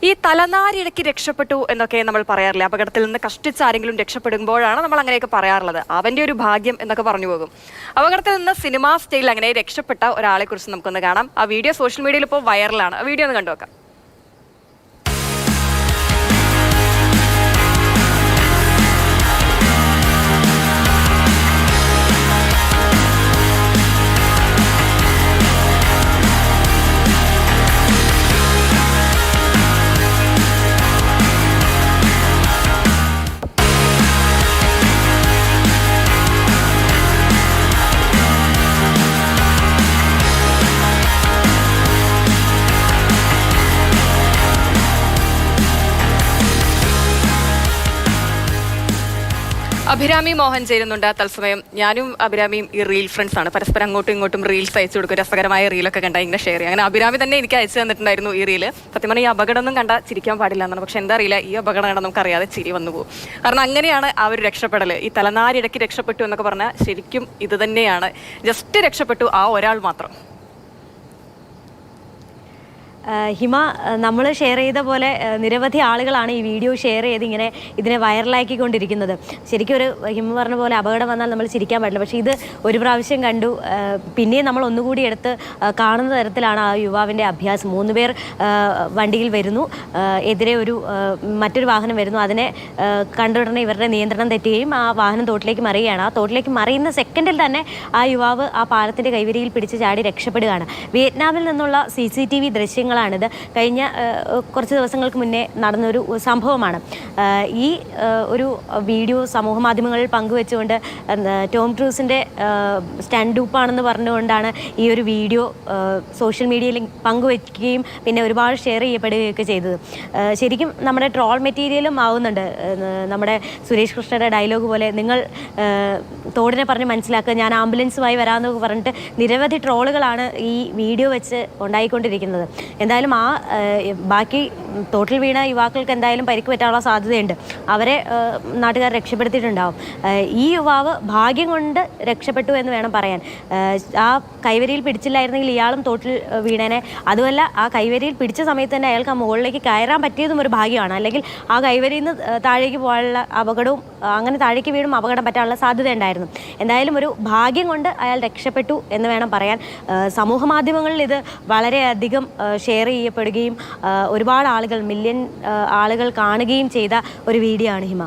ഈ തലനാരിഴയ്ക്ക് രക്ഷപ്പെട്ടു എന്നൊക്കെ നമ്മൾ പറയാറില്ല. അപകടത്തിൽ നിന്ന് കഷ്ടിച്ച് ആരെങ്കിലും രക്ഷപ്പെടുമ്പോഴാണ് നമ്മൾ അങ്ങനെയൊക്കെ പറയാറുള്ളത്. അവന്റെ ഒരു ഭാഗ്യം എന്നൊക്കെ പറഞ്ഞു പോകും. അപകടത്തിൽ നിന്ന് സിനിമാ സ്റ്റൈലിൽ അങ്ങനെ രക്ഷപ്പെട്ട ഒരാളെ കുറിച്ച് നമുക്കൊന്ന് കാണാം. ആ വീഡിയോ സോഷ്യൽ മീഡിയയിൽ ഇപ്പോൾ വൈറലാണ്. ആ വീഡിയോ ഒന്ന് കണ്ടുനോക്കാം. അഭിരാമി മോഹൻ ചേരുന്നുണ്ട് തത്സമയം. ഞാനും അഭിരാമിയും ഈ റീൽ ഫ്രണ്ട്സ് ആണ്. പരസ്പരം അങ്ങോട്ടും ഇങ്ങോട്ടും റീൽസ് അയച്ചു കൊടുക്കും. രസകരമായ റീലൊക്കെ കണ്ടാൽ ഇങ്ങനെ ഷെയർ ചെയ്യും. അങ്ങനെ അഭിരാമി തന്നെ എനിക്ക് അയച്ചു തന്നിട്ടുണ്ടായിരുന്നു ഈ റീല്. സത്യം പറഞ്ഞാൽ ഈ അപകടമൊന്നും കണ്ടാൽ ചിരിക്കാൻ പാടില്ല എന്നാണ്. പക്ഷെ എന്താ അറിയില്ല, ഈ അപകടം കണ്ടാൽ നമുക്കറിയാതെ ചിരി വന്നു പോകും. കാരണം അങ്ങനെയാണ് ആ ഒരു രക്ഷപ്പെടൽ. ഈ തലനാരിഴയ്ക്ക് രക്ഷപ്പെട്ടു എന്നൊക്കെ പറഞ്ഞാൽ ശരിക്കും ഇത് തന്നെയാണ്. ജസ്റ്റ് രക്ഷപ്പെട്ടു ആ ഒരാൾ മാത്രം. ഹിമ, നമ്മൾ ഷെയർ ചെയ്ത പോലെ നിരവധി ആളുകളാണ് ഈ വീഡിയോ ഷെയർ ചെയ്ത് ഇങ്ങനെ ഇതിനെ വൈറലാക്കിക്കൊണ്ടിരിക്കുന്നത്. ശരിക്കും ഒരു ഹിമ പറഞ്ഞ പോലെ അപകടം വന്നാൽ നമ്മൾ ചിരിക്കാൻ പാടില്ല. പക്ഷേ ഇത് ഒരു പ്രാവശ്യം കണ്ടു, പിന്നെയും നമ്മൾ ഒന്നുകൂടി എടുത്ത് കാണുന്ന തരത്തിലാണ് ആ യുവാവിൻ്റെ അഭ്യാസം. 3 പേർ വണ്ടിയിൽ വരുന്നു, എതിരെ മറ്റൊരു വാഹനം വരുന്നു. അതിനെ കണ്ടുടനെ ഇവരുടെ നിയന്ത്രണം തെറ്റുകയും ആ വാഹനം തോട്ടിലേക്ക് മറിയുകയാണ്. ആ തോട്ടിലേക്ക് മറിയുന്ന സെക്കൻഡിൽ തന്നെ ആ യുവാവ് ആ പാലത്തിൻ്റെ കൈവരിയിൽ പിടിച്ച് ചാടി രക്ഷപ്പെടുകയാണ്. വിയറ്റ്നാമിൽ നിന്നുള്ള CCTV ദൃശ്യങ്ങൾ ാണിത്. കഴിഞ്ഞ കുറച്ച് ദിവസങ്ങൾക്ക് മുന്നേ നടന്നൊരു സംഭവമാണ്. ഈ ഒരു വീഡിയോ സമൂഹ മാധ്യമങ്ങളിൽ പങ്കുവെച്ചുകൊണ്ട് ടോം ക്രൂസിൻ്റെ സ്റ്റണ്ട് ഡൂപ്പാണെന്ന് പറഞ്ഞുകൊണ്ടാണ് ഈ ഒരു വീഡിയോ സോഷ്യൽ മീഡിയയിൽ പങ്കുവയ്ക്കുകയും പിന്നെ ഒരുപാട് ഷെയർ ചെയ്യപ്പെടുകയൊക്കെ ചെയ്തത്. ശരിക്കും നമ്മുടെ ട്രോൾ മെറ്റീരിയലും ആവുന്നുണ്ട്. നമ്മുടെ സുരേഷ് കൃഷ്ണയുടെ ഡയലോഗ് പോലെ, നിങ്ങൾ തോടിനെ പറഞ്ഞ് മനസ്സിലാക്കുക, ഞാൻ ആംബുലൻസുമായി വരാമെന്നൊക്കെ പറഞ്ഞിട്ട് നിരവധി ട്രോളുകളാണ് ഈ വീഡിയോ വെച്ച് ഉണ്ടായിക്കൊണ്ടിരിക്കുന്നത്. എന്തായാലും ബാക്കി തോട്ടിൽ വീണ യുവാക്കൾക്ക് എന്തായാലും പരിക്ക് പറ്റാനുള്ള സാധ്യതയുണ്ട്. അവരെ നാട്ടുകാർ രക്ഷപ്പെടുത്തിയിട്ടുണ്ടാവും. ഈ യുവാവ് ഭാഗ്യം കൊണ്ട് രക്ഷപ്പെട്ടു എന്ന് വേണം പറയാൻ. ആ കൈവരിയിൽ പിടിച്ചില്ലായിരുന്നെങ്കിൽ ഇയാളും തോട്ടിൽ വീണേനെ. അതുമല്ല, ആ കൈവരിയിൽ പിടിച്ച സമയത്ത് തന്നെ അയാൾക്ക് ആ മുകളിലേക്ക് കയറാൻ പറ്റിയതും ഒരു ഭാഗ്യമാണ്. അല്ലെങ്കിൽ ആ കൈവരിയിൽ നിന്ന് താഴേക്ക് പോകാനുള്ള അപകടവും, അങ്ങനെ താഴേക്ക് വീണും അപകടം പറ്റാനുള്ള സാധ്യത ഉണ്ടായിരുന്നു. എന്തായാലും ഒരു ഭാഗ്യം കൊണ്ട് അയാൾ രക്ഷപ്പെട്ടു എന്ന് വേണം പറയാൻ. സമൂഹ മാധ്യമങ്ങളിൽ ഇത് വളരെയധികം ഷെയർ ചെയ്യപ്പെടുകയും ഒരുപാട് ആളുകൾ, മില്യൺ ആളുകൾ കാണുകയും ചെയ്ത ഒരു വീഡിയോ ആണ് ഹിമ.